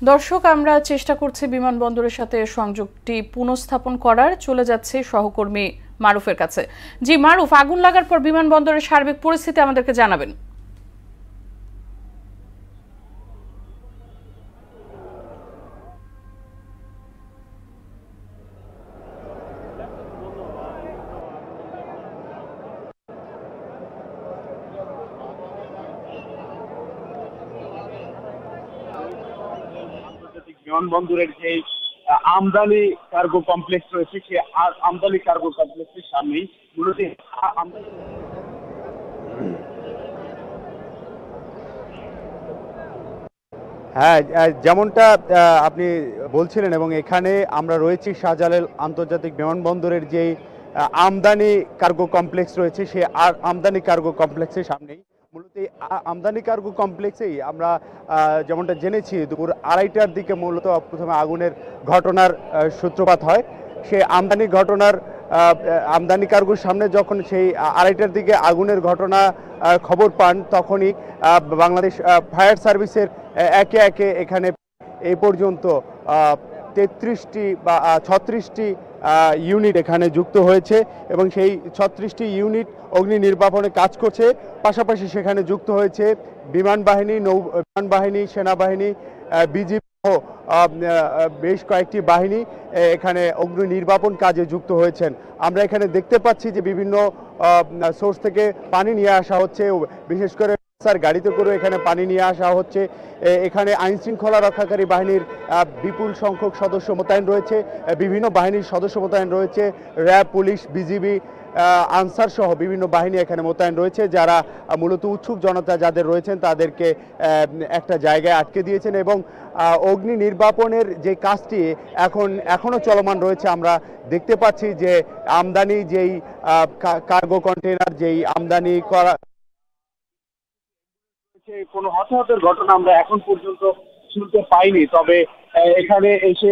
দর্শক, আমরা চেষ্টা করছি বিমানবন্দরের সাথে সংযোগটি পুনঃস্থাপন করার। চলে যাচ্ছে সহকর্মী মারুফের কাছে। জি মারুফ, আগুন লাগার পর বিমানবন্দরের সার্বিক পরিস্থিতি আমাদেরকে জানাবেন। বিমানবন্দরের যে আমদানি কার্গো কমপ্লেক্স রয়েছে, সেই আমদানি কার্গো কমপ্লেক্সের সামনেই মূলত হ্যাঁ, যেমনটা আপনি বলছিলেন, এবং এখানে আমরা রয়েছি শাহজালাল আন্তর্জাতিক বিমানবন্দরের যে আমদানি কার্গো কমপ্লেক্স রয়েছে, সেই আমদানি কার্গো কমপ্লেক্সের সামনেই। মূলত এই আমদানি কার্গো কমপ্লেক্সেই আমরা যেমনটা জেনেছি, দুপুর 2:30টার দিকে মূলত প্রথমে আগুনের ঘটনার সূত্রপাত হয়। সেই আমদানি কার্গোর সামনে যখন সেই 2:30টার দিকে আগুনের ঘটনা খবর পান, তখনই বাংলাদেশ ফায়ার সার্ভিসের একে একে এখানে এই পর্যন্ত 33টি বা 36টি ইউনিট এখানে যুক্ত হয়েছে, এবং সেই 36টি ইউনিট অগ্নি নির্বাপনে কাজ করছে। পাশাপাশি সেখানে যুক্ত হয়েছে বিমান বাহিনী, সেনাবাহিনী, বিজিবি সহ বেশ কয়েকটি বাহিনী এখানে অগ্নি নির্বাপন কাজে যুক্ত হয়েছেন। আমরা এখানে দেখতে পাচ্ছি যে বিভিন্ন সোর্স থেকে পানি নিয়ে আসা হচ্ছে, বিশেষ করে গাড়িতে করে এখানে পানি নিয়ে আসা হচ্ছে। এখানে আইন শৃঙ্খলা রক্ষাকারী বাহিনীর বিপুল সংখ্যক সদস্য মোতায়েন রয়েছে, বিভিন্ন বাহিনীর সদস্য মোতায়েন রয়েছে, র্যাব, পুলিশ, বিজিবি, আনসার সহ বিভিন্ন বাহিনী এখানে মোতায়েন রয়েছে, যারা মূলত উৎসুক জনতা যাদের রয়েছেন তাদেরকে একটা জায়গায় আটকে দিয়েছেন। এবং অগ্নি নির্বাপনের যে কাজটি এখনো চলমান রয়েছে। আমরা দেখতে পাচ্ছি যে আমদানি যেই কার্গো কন্টেনার যেই আমদানি করা, কোনো হতাহতের ঘটনা আমরা এখন পর্যন্ত শুনতে পাইনি। তবে এখানে এসে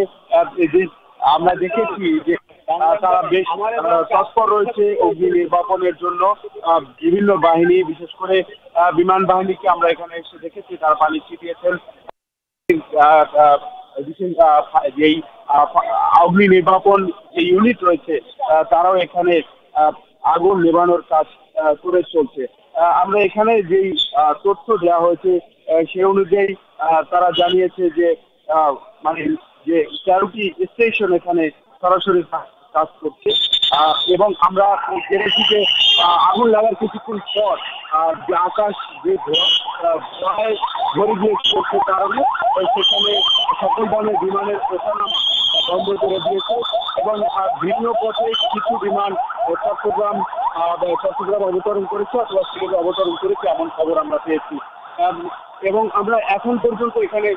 আমরা দেখেছি যে তারা বেশ তৎপর রয়েছে অগ্নি নির্বাপনের জন্য। বিভিন্ন বাহিনী, বিশেষ করে বিমান বাহিনীকে আমরা এখানে এসে দেখেছি, তারা পানি ছিটিয়েছেন। যেই অগ্নি নির্বাপন যে ইউনিট রয়েছে, তারাও এখানে আগুন নেভানোর কাজ করে চলছে। আমরা এখানে যেই তথ্য দেওয়া হয়েছে সে অনুযায়ী তারা জানিয়েছে যে মানে যে 13টি স্টেশন এখানে সরাসরি কাজ করছে, এবং আমরা জেনেছি যে আগুন লাগার কিছুক্ষণ পর যে আকাশ যে ধোঁয়ায় ভরে গিয়ে করছে, কারণে সেখানে সকল ধরনের বিমানের ওঠানাম বন্ধ করে দিয়েছে, এবং ভিন্ন পথে কিছু বিমান চট্টগ্রাম অবতরণ করেছে অথবা সিলেটে অবতরণ করেছে, এমন খবর আমরা পেয়েছি। এবং আমরা এখন পর্যন্ত এখানে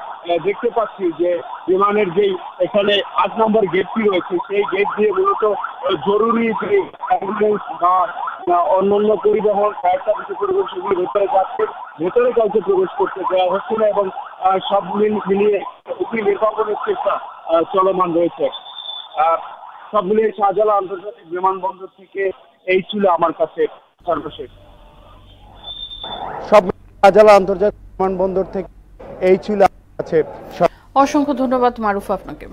দেখতে পাচ্ছি যে বিমানের যেই এখানে 8 নম্বর গেটটি রয়েছে, সেই গেট দিয়ে মূলত জরুরি যে অ্যাম্বুলেন্স বা অন্যান্য পরিবহন, ফায়ার সার্ভিসের পরিবহন, সেগুলি ভেতরে যাচ্ছে, ভেতরে কাউকে প্রবেশ করতে দেওয়া হচ্ছে না, এবং সব মিলিয়ে অগ্নি নির্বাপনের চেষ্টা চলমান রয়েছে। সব মিলিয়ে শাহজালাল আন্তর্জাতিক বিমানবন্দর থেকে এই ছিল আমার কাছে সর্বশেষ। শাহজালাল আন্তর্জাতিক বিমানবন্দর থেকে এই ছিল। অসংখ্য ধন্যবাদ মারুফ আপনাকে।